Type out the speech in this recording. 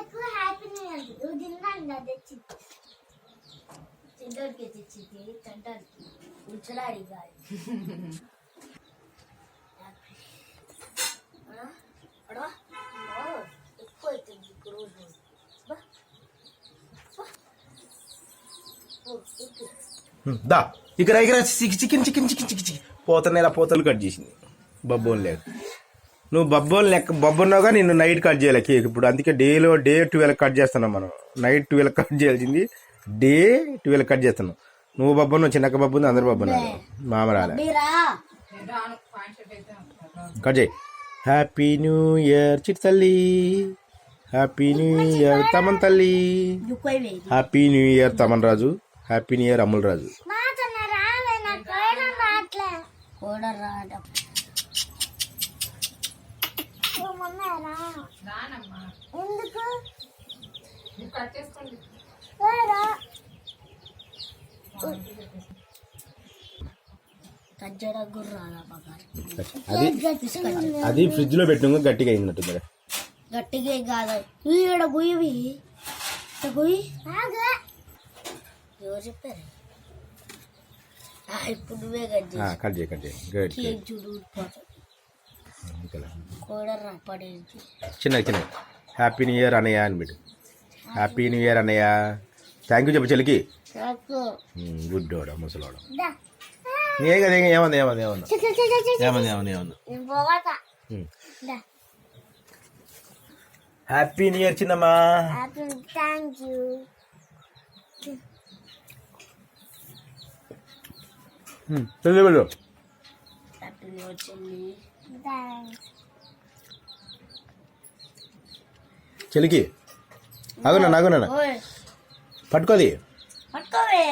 నాకు happy new year నువ్వు తిన్నాను తెచ్చి తింటోడికి తెచ్చింది తింటానికి ఉచ్చలాడి కాదు ఎక్కువ అవుతుంది ఇప్పుడు దా ఇక్కడ chicken chicken chicken chicken chicken పోతనేలా పోతలు కట్ చేసింది బబ్బోన్ లేక నువ్వు బబ్బోన్ లెక్క బొబ్బన్నావుగా నిన్ను నైట్ కట్ చేయాలి కేక్ ఇప్పుడు అందుకే డే 12 కట్ చేస్తున్నాం మనం నైట్ 12 కట్ చేయాల్సింది డే 12 కట్ చేస్తున్నాం నువ్వు బబ్బను చిన్నక్క బబ్బు ఉంది అందరు బబ్బు మామ రాలే కట్ చేయి హ్యాపీ న్యూ ఇయర్ చిట్ తల్లి హ్యాపీ న్యూ ఇయర్ తమన్ తల్లి హ్యాపీ న్యూ ఇయర్ తమన్ రాజు హ్యాపీ న్యూ ఇయర్ అమ్ముల్ రాజు అది ఫ్రిడ్జ్ లో పెట్టిన గట్టిగా అయినట్టు గట్టిగా కాదు ఈడ గుయ్యి ఎవరు చెప్పారు ఇప్పుడు నువ్వే కట్ చేయి చూడు పడేది చిన్న చిన్న హ్యాపీ న్యూ ఇయర్ అన్నయ్య అని పెట్టు హ్యాపీ న్యూ ఇయర్ అన్నయ్య థ్యాంక్ యూ చెప్పు చెల్లికి గుడ్డోడ ముసలోడ ఏ కదా ఏమంది హ్యాపీ న్యూ ఇయర్ చిన్నమ్మా థ్యాంక్ యూ వెళ్ళు హ్యాపీ న్యూ ఇయర్ చెల్లి థ్యాంక్స్ చెల్లికి ఆగునా పట్టుకోది పట్టుకోవే